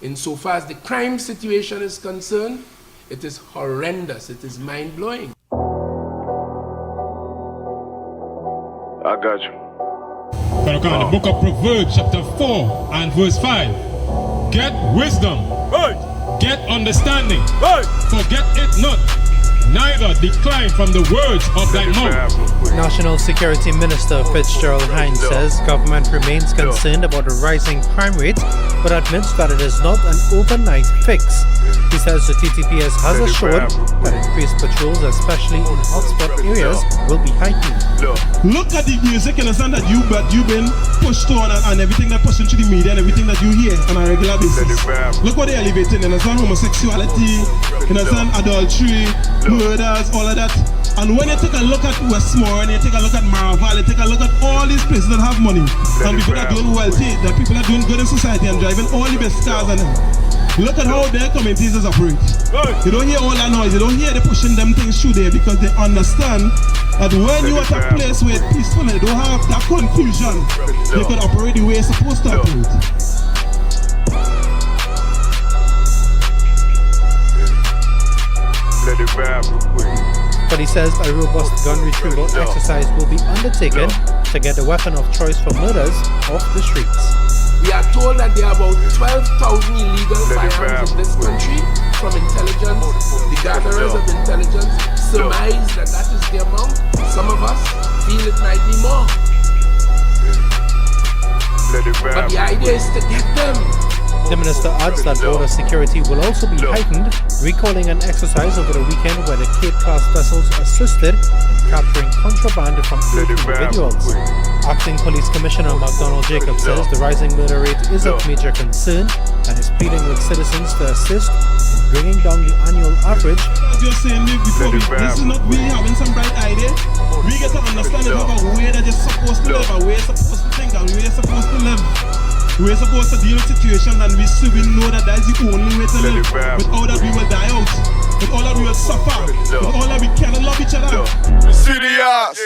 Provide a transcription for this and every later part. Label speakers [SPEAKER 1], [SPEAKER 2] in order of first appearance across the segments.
[SPEAKER 1] Insofar as the crime situation is concerned, it is horrendous, it is mind-blowing.
[SPEAKER 2] I got you.
[SPEAKER 3] The book of Proverbs chapter 4 and verse 5. Get wisdom, get understanding, forget it not, neither decline from the words of thy mouth.
[SPEAKER 4] National Security Minister Fitzgerald Hines says government remains concerned about the rising crime rate, but admits that it is not an overnight fix. He says the TTPS has assured that increased patrols, especially in hotspot areas, will be heightened.
[SPEAKER 5] Look at the music, you understand that you've been pushed on and everything that pushing through the media and everything that you hear on a regular basis. Look what they're elevating, you understand, homosexuality, you understand, adultery, murders, all of that. And when you take a look at Westmore and you take a look at Maraval, you take a look at all these places that have money and people that are doing wealthy, that people that are doing good in society and driving all the best cars and them. Look at how their communities operate. You don't hear all that noise, you don't hear they pushing them things through there because they understand that when you at a place where it's peaceful and they don't have that confusion, they can operate the way it's supposed to operate.
[SPEAKER 4] But he says a robust gun retrieval exercise will be undertaken to get the weapon of choice for murders off the streets.
[SPEAKER 1] We are told that there are about 12,000 illegal firearms in this country. From intelligence, the gatherers of intelligence surmise that that is the amount. Some of us feel it might be more. But the idea is to get them.
[SPEAKER 4] The minister adds that border security will also be heightened, recalling an exercise over the weekend where the Cape-class vessels assisted in capturing contraband from 8 individuals. Acting Police Commissioner McDonald Jacobs says the rising murder rate is of major concern and is pleading with citizens to assist in bringing down the annual average.
[SPEAKER 5] As you're saying before, this is not we having some bright idea. We get to understand that we have a way that you're supposed to live, a way you're supposed to think, a way you're supposed to live. We're supposed to deal with situations and we know that that's the only way to live. Without that we will die out. With all that we will suffer. With all that we cannot love each other.
[SPEAKER 6] See the eyes,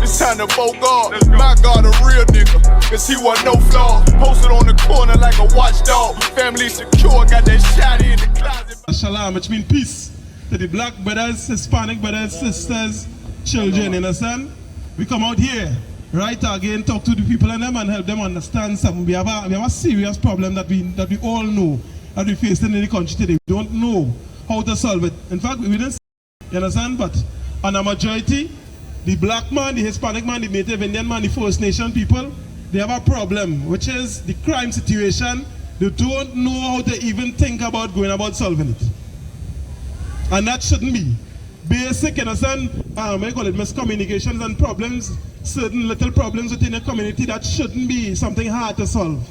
[SPEAKER 6] it's time to vote God. My God, a real nigga, cause he wasn't no flaw. Posted on the corner like a watchdog. Family secure, got that shotty in the closet.
[SPEAKER 5] SHALAM, which means peace to the black brothers, Hispanic brothers, sisters, children, you understand? We come out here. Right again, talk to the people and them and help them understand something. We have a serious problem that we all know that we face in the country today. We don't know how to solve it. In fact, we didn't, you understand? But on a majority, the black man, the Hispanic man, the Native Indian man, the First Nation people, they have a problem, which is the crime situation. They don't know how to even think about going about solving it. And that shouldn't be. Basic, you understand, miscommunications and problems, certain little problems within a community that shouldn't be something hard to solve.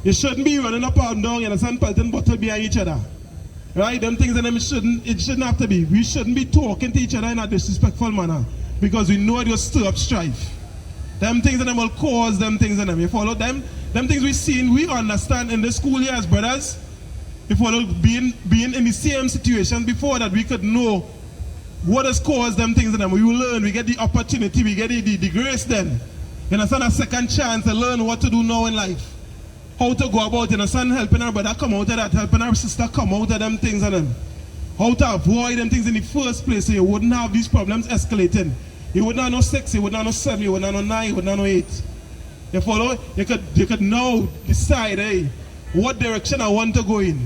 [SPEAKER 5] You shouldn't be running up and down, you understand, pelting bottle behind each other. Right? Them things and them it shouldn't have to be. We shouldn't be talking to each other in a disrespectful manner because we know it will stir up strife. Them things and them will cause them things and them. You follow them? Them things we seen, we understand in the school years, brothers. If we being in the same situation before that we could know what has caused them things and them. We will learn, we get the opportunity, we get the grace then. You understand, a second chance to learn what to do now in life. How to go about, you understand, helping our brother come out of that, helping our sister come out of them things and them. How to avoid them things in the first place so you wouldn't have these problems escalating. You wouldn't have no 6, you wouldn't have no 7, you wouldn't have no 9, you wouldn't have no 8. You follow? You could now decide, hey, what direction I want to go in.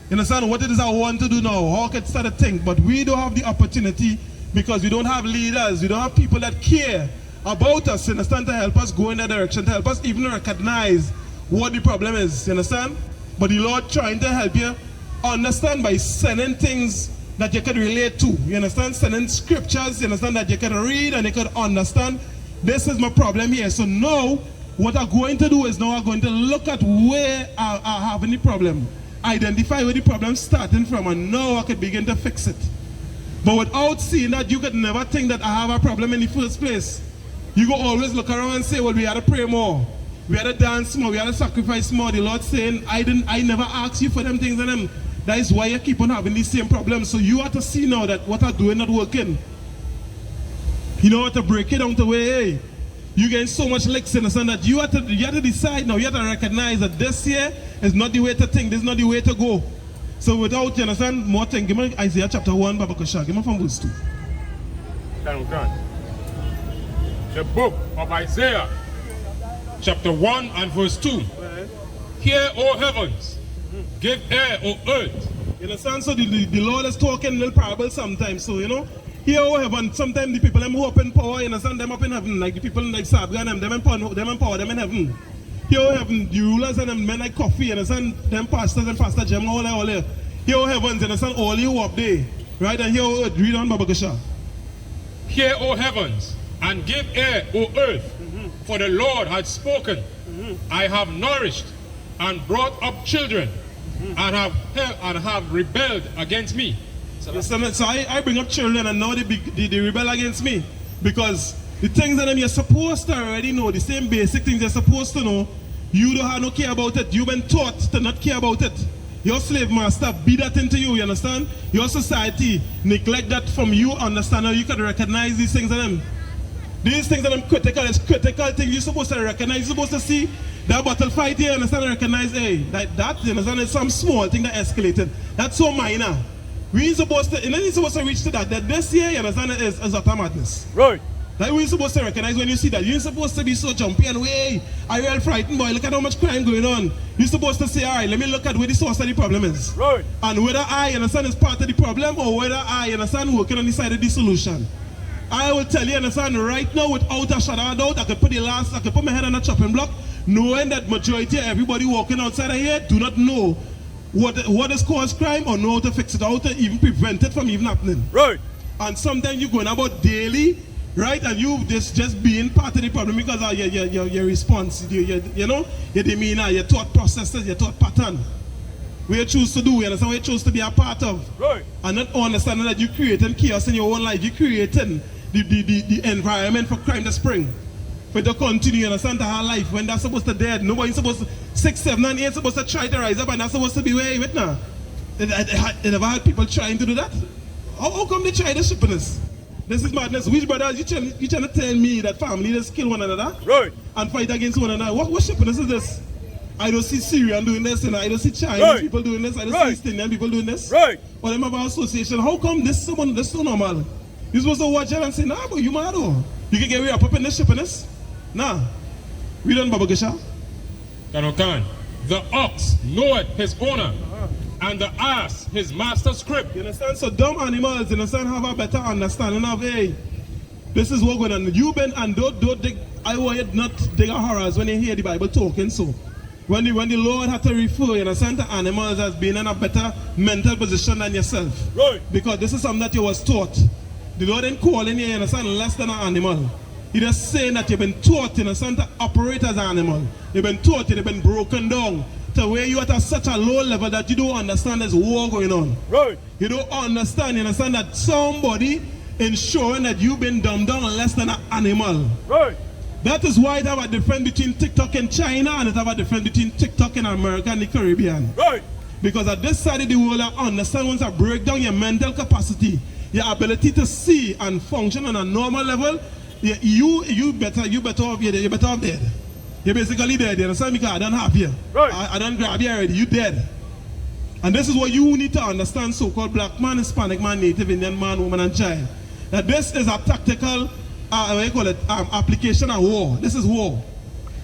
[SPEAKER 5] You understand what it is I want to do now, how I can start to think. But we don't have the opportunity because we don't have leaders, we don't have people that care about us, you understand, to help us go in that direction, to help us even recognize what the problem is, you understand? But the Lord trying to help you understand by sending things that you can relate to, you understand? Sending scriptures, you understand, that you can read and you can understand. This is my problem here. So now, what I'm going to do is now I'm going to look at where I have any problem. Identify where the problem is starting from and now I could begin to fix it. But without seeing that, you could never think that I have a problem in the first place. You go always look around and say, well, we had to pray more. We had to dance more. We had to sacrifice more. The Lord saying, I never asked you for them things and them. That is why you keep on having these same problems. So you have to see now that what I'm doing not working. You know how to break it down to where, hey, you getting so much licks in the sun that you have to decide now. You have to recognize that this year, It's not the way to think. This is not the way to go. So without, you understand, more thing, give me Isaiah chapter 1, Babakasha. Give me from verse 2.
[SPEAKER 3] The book of Isaiah, chapter 1 and verse 2. Hear, O heavens, give ear, O earth.
[SPEAKER 5] You understand? So the Lord is talking little parables sometimes. So, you know, here, O heaven, sometimes the people them who up in power, you understand, them up in heaven. Like the people like Sabga and them in power, them in heaven. Here, O heaven, the rulers and them men like coffee, you understand, them pastors and Pastor Jem, all there. Here, O heavens, you understand, all you up there. Right? And here, O earth, read on, Babakasha.
[SPEAKER 3] Hear, O heavens, and give ear, O earth, for the Lord hath spoken. I have nourished and brought up children, and have rebelled against me.
[SPEAKER 5] So I bring up children, and now they rebel against me. Because the things that you're supposed to already know, the same basic things you're supposed to know, you don't have no care about it. You've been taught to not care about it. Your slave master beat that into you, you understand? Your society neglect that from you, understand how you can recognize these things in them. These things that are critical, it's critical things you're supposed to recognize. You're supposed to see that battle fight here, understand, and recognize, hey, that, you understand, it's some small thing that escalated. That's so minor. We ain't supposed to, and then you're supposed to reach to that this year, you understand, is utter madness.
[SPEAKER 6] Right.
[SPEAKER 5] That we're supposed to recognize when you see that. You ain't supposed to be so jumpy and way, are you all frightened, boy? Look at how much crime going on. You're supposed to say, all right, let me look at where the source of the problem is.
[SPEAKER 6] Right.
[SPEAKER 5] And whether I, understand, is part of the problem or whether I, understand, working on the side of the solution. I will tell you, understand, right now, without a shadow of doubt, I could put my head on a chopping block, knowing that majority of everybody walking outside of here do not know what has caused crime or know how to fix it, how to even prevent it from even happening.
[SPEAKER 6] Right.
[SPEAKER 5] And sometimes you're going about daily, right, and you just being part of the problem because of your response, you know, your demeanor, your thought processes, your thought pattern. What you choose to do, you understand, what you choose to be a part of.
[SPEAKER 6] Right.
[SPEAKER 5] And not understanding that you're creating chaos in your own life, you're creating the environment for crime to spring. For it to continue, you understand, to have life when that's supposed to dead. Nobody's supposed to, 6, 7, and 8 supposed to try to rise up and that's supposed to be where you with now. They never had people trying to do that. How come they try to ship this? This is madness. Which brothers you trying to tell me that family just kill one another?
[SPEAKER 6] Right.
[SPEAKER 5] And fight against one another? What shippiness is this? I don't see Syrian doing this, and I don't see Chinese people doing this, I don't see East Indian people doing this.
[SPEAKER 6] Right.
[SPEAKER 5] Or them about association. How come this so normal? You're supposed to watch it and say, nah, but you mad or? You can get wrapped up in this shippiness? Nah. We don't, Baba Gesha.
[SPEAKER 3] The ox knoweth his owner, and the ass his master's crib.
[SPEAKER 5] You understand? So dumb animals, you understand, have a better understanding of, hey, this is what going on. You been and don't dig, I want you not dig a horrors when you hear the Bible talking. So when the Lord had to refer, you understand, to animals as being in a better mental position than yourself.
[SPEAKER 6] Right.
[SPEAKER 5] Because this is something that you was taught. The Lord ain't calling you, you understand, less than an animal. He just saying that you've been taught, you understand, to operate as an animal. You've been taught, you've been broken down to where you are at such a low level that you don't understand there's war going on.
[SPEAKER 6] Right.
[SPEAKER 5] You don't understand, you understand that somebody ensuring that you've been dumbed down less than an animal.
[SPEAKER 6] Right.
[SPEAKER 5] That is why it have a difference between TikTok in China and it have a difference between TikTok in America and the Caribbean.
[SPEAKER 6] Right.
[SPEAKER 5] Because at this side of the world, I understand once I break down your mental capacity, your ability to see and function on a normal level, you better off dead. You're basically dead, you understand? Because I don't have you.
[SPEAKER 6] Right.
[SPEAKER 5] I don't grab you already, you dead. And this is what you need to understand, so-called black man, Hispanic man, Native Indian man, woman and child. That this is a tactical, application of war. This is war.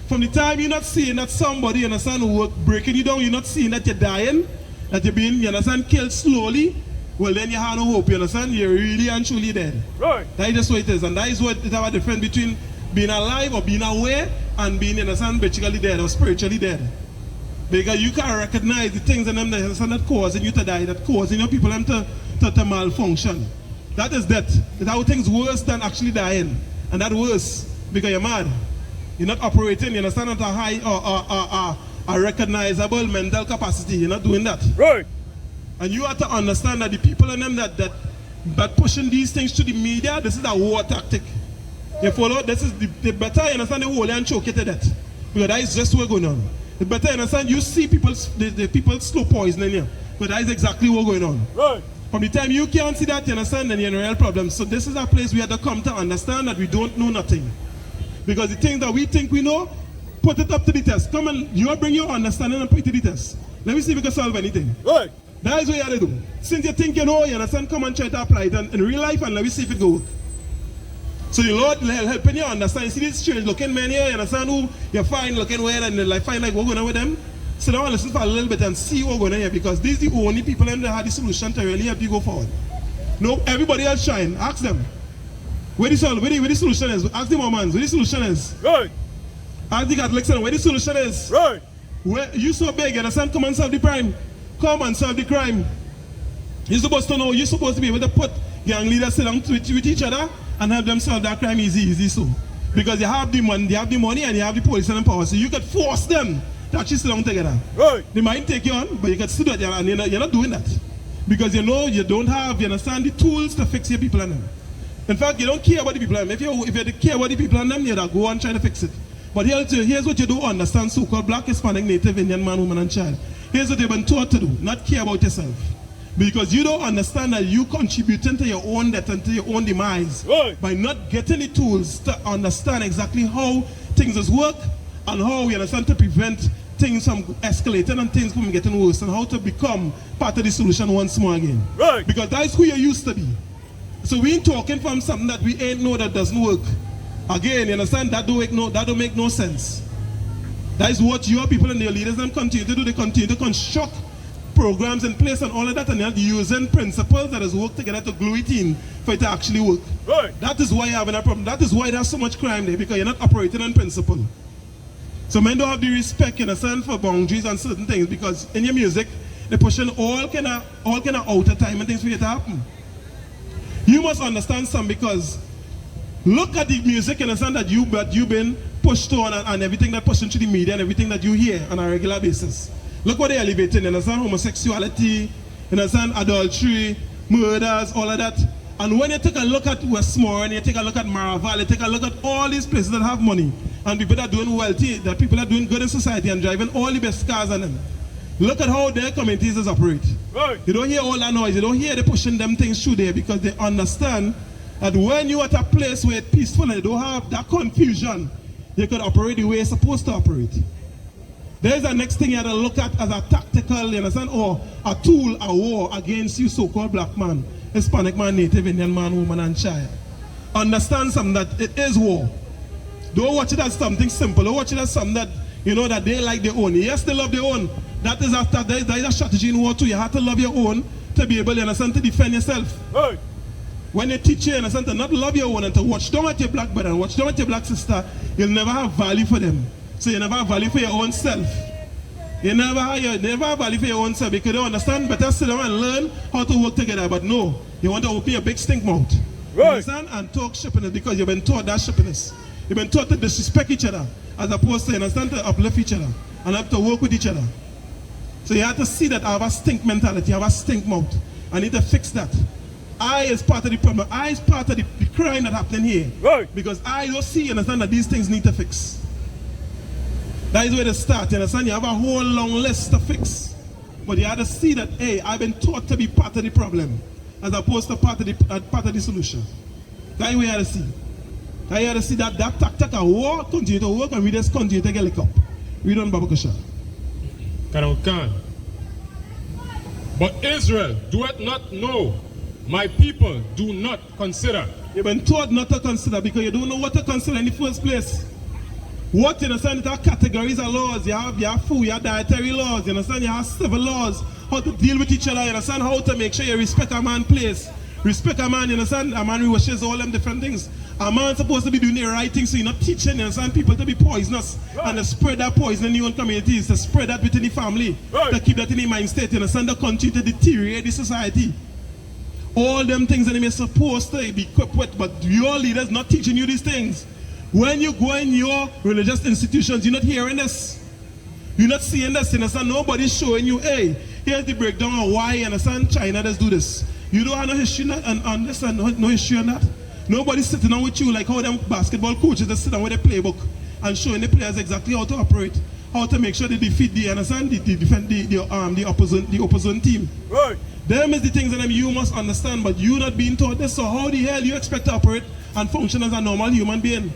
[SPEAKER 5] From the time you're not seeing that somebody, you understand, who breaking you down, you're not seeing that you're dying, that you're being, you understand, killed slowly, well then you have no hope, you understand? You're really and truly dead.
[SPEAKER 6] Right.
[SPEAKER 5] That is just what it is. And that is what it have a difference between being alive or being aware and being, you understand, basically dead or spiritually dead. Because you can recognize the things in them that, understand, that causing you to die, that causing your people them to malfunction. That is death. It's how things worse than actually dying. And that worse because you're mad. You're not operating, you understand, at a high or a recognizable mental capacity. You're not doing that.
[SPEAKER 6] Right.
[SPEAKER 5] And you have to understand that the people in them that pushing these things to the media, this is a war tactic. You follow? This is the better you understand the whole and choke it to death. Because that is just what's going on. The better you understand, you see people slow poisoning you. But that is exactly what's going on.
[SPEAKER 6] Right.
[SPEAKER 5] From the time you can't see that, you understand, then you're in a real problem. So this is a place we have to come to understand that we don't know nothing. Because the things that we think we know, Put it up to the test. Come and you bring your understanding and put it to the test. Let me see if we can solve anything.
[SPEAKER 6] Right.
[SPEAKER 5] That is what you have to do. Since you think you know, you understand, come and try to apply it in real life and let me see if it go work. So the Lord helping you understand. You see these strange looking men here, you understand who you find looking weird and they like find like what's going on with them. So now listen for a little bit and see what's going on here because these are the only people that have the solution to really help you go forward. No, everybody else shine. Ask them. Where the solution is. Ask the Mormons where the solution is.
[SPEAKER 6] Right.
[SPEAKER 5] Ask the Catholics where the solution is.
[SPEAKER 6] Right.
[SPEAKER 5] Where you so big, you understand? Come and solve the crime. Come and solve the crime. You're supposed to know, you're supposed to be able to put gang leaders sit down with each other and help them solve that crime easy so. Because you have the money, and you have the police and the power. So you could force them to actually sit down together.
[SPEAKER 6] Right.
[SPEAKER 5] They might take you on, but you can still do it and you're not doing that. Because you know you don't have, you understand, the tools to fix your people and them. In fact, you don't care about the people and them. If you care about the people and them, you'd go and try to fix it. But here's what you do understand, so-called black, Hispanic, Native, Indian man, woman, and child. Here's what you've been taught to do, not care about yourself. Because you don't understand that you contributing to your own death and to your own demise by not getting the tools to understand exactly how things work and how we understand to prevent things from escalating and things from getting worse and how to become part of the solution once more again.
[SPEAKER 6] Right.
[SPEAKER 5] Because that's who you used to be. So we ain't talking from something that we ain't know that doesn't work. Again, you understand, that don't make no sense. That is what your people and your leaders them continue to do. They continue to construct programs in place and all of that, and they're using principles that has worked together to glue it in for it to actually work.
[SPEAKER 6] Right.
[SPEAKER 5] That is why you're having a problem. That is why there's so much crime there, because you're not operating on principle. So men don't have the respect, you understand, for boundaries and certain things, because in your music, they're pushing all kind of outer time and things for you to happen. You must understand something, because look at the music, you understand, that you've been pushed on and everything that pushing through the media and everything that you hear on a regular basis. Look what they're elevating, you understand, homosexuality, you understand, adultery, murders, all of that. And when you take a look at Westmore and you take a look at Maraval, you take a look at all these places that have money and people that are doing wealthy, that people are doing good in society and driving all the best cars on them. Look at how their communities operate.
[SPEAKER 6] Right.
[SPEAKER 5] You don't hear all that noise, you don't hear they pushing them things through there because they understand that when you're at a place where it's peaceful and you don't have that confusion, you can operate the way you're supposed to operate. There's the next thing you have to look at as a tactical, you understand, or a tool, a war against you so-called black man, Hispanic man, Native Indian man, woman, and child. Understand something that it is war. Don't watch it as something simple. Don't watch it as something that, you know, that they like their own. Yes, they love their own. That is a strategy in war too. You have to love your own to be able, you understand, to defend yourself.
[SPEAKER 6] Right.
[SPEAKER 5] When they teach you, understand, to not love your own and to watch down at your black brother and watch down at your black sister, you'll never have value for them. So you never have value for your own self. You never have value for your own self because you don't understand. Better sit down and learn how to work together. But no, you want to open your big stink mouth.
[SPEAKER 6] Right.
[SPEAKER 5] You understand? And talk shippiness because you've been taught that shippiness. You've been taught to disrespect each other as opposed to, you understand, to uplift each other and have to work with each other. So you have to see that I have a stink mentality, I have a stink mouth. I need to fix that. I is part of the problem. I is part of the crime that's happening here.
[SPEAKER 6] Right.
[SPEAKER 5] Because I don't see, you understand, that these things need to fix. That is where they start, you understand? You have a whole long list to fix. But you have to see that, hey, I've been taught to be part of the problem as opposed to part of the solution. That's where you have to see. That you have to see that tactic of war continue to work and we just continue to get lick up. We don't Babakasha.
[SPEAKER 3] Can. But Israel doeth not know, my people do not consider.
[SPEAKER 5] You've been taught not to consider because you don't know what to consider in the first place. What, you understand, there are categories of laws. You have food, you have dietary laws, you understand, you have civil laws, how to deal with each other, you understand, how to make sure you respect a man's place. Respect a man, you understand, a man who wishes all them different things. A man's supposed to be doing the right thing, so you're not teaching, you understand, people to be poisonous and to spread that poison in your own communities, to spread that within the family, to keep that in the mind state, you understand, to continue to deteriorate the society. All them things that you're supposed to be equipped with, but your leaders not teaching you these things. When you go in your religious institutions, you're not hearing this. You're not seeing this, you understand? Nobody's showing you, hey, here's the breakdown of why, you understand, China does do this. You don't have no history on this and no history on that. Nobody's sitting down with you like how them basketball coaches just sit down with a playbook and showing the players exactly how to operate, how to make sure they defeat the, understand, the opposing team.
[SPEAKER 6] Right.
[SPEAKER 5] Them is the things that you must understand, but you not being taught this, so how the hell you expect to operate and function as a normal human being?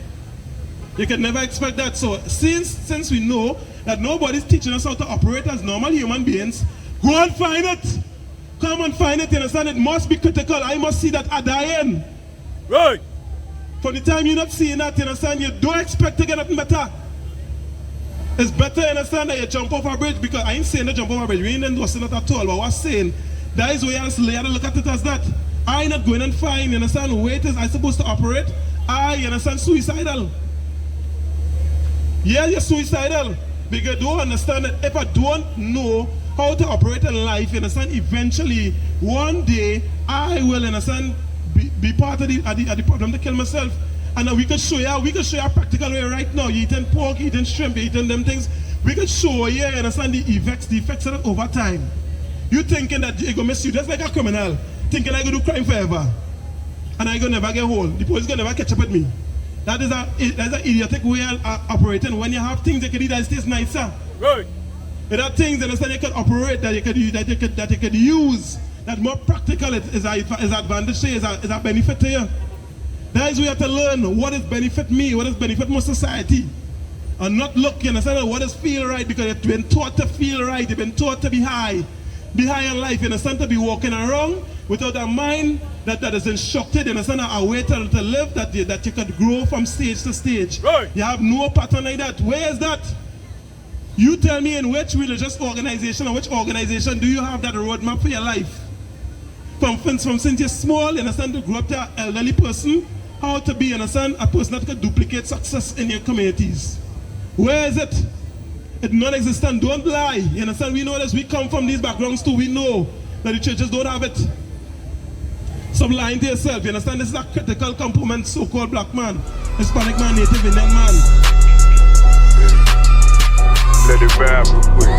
[SPEAKER 5] You can never expect that. So since we know that nobody's teaching us how to operate as normal human beings, go and find it. Come and find it, you understand? It must be critical. I must see that at the end.
[SPEAKER 6] Right.
[SPEAKER 5] From the time you're not seeing that, you understand, you don't expect to get nothing better. It's better, you understand, that you jump off a bridge, because I ain't saying to jump off a bridge. We ain't endorsing that at all. But what I'm saying, that is where you have to look at it as that. I not going and find, you understand, the way it is I supposed to operate. You understand, suicidal. Yeah, you're suicidal. Because you don't understand that if I don't know how to operate in life, you understand, eventually, one day, I will, understand, be part of the problem to kill myself. And we can show you a practical way right now. You eating pork, you eating shrimp, you eating them things. We can show you, understand, the effects of it over time. You thinking that you're going to miss you just like a criminal, thinking I going to do crime forever. And I going to never get hold. The police going to never catch up with me. That's an idiotic way of operating. When you have things you can do that stays nicer.
[SPEAKER 6] Right.
[SPEAKER 5] There are things, understand, you can operate that you could use. That more practical is advantage to you, is a benefit to you. That is where you have to learn what is benefit me, what is benefit my society. And not look, you understand, what is feel right, because you've been taught to feel right, you've been taught to be high in life, you understand, to be walking around without a mind that is instructed, you understand, a way to live, that you could grow from stage to stage.
[SPEAKER 6] Right.
[SPEAKER 5] You have no pattern like that. Where is that? You tell me, in which religious organization or which organization do you have that roadmap for your life? From since you're small, you understand, to grow up to an elderly person, how to be, you understand, a person that can duplicate success in your communities. Where is it? It's non-existent. Don't lie. You understand? We know this. We come from these backgrounds too. We know that the churches don't have it. Stop lying to yourself. You understand? This is a critical component, so-called black man, Hispanic man, Native Indian man.
[SPEAKER 2] Let it vibe real quick.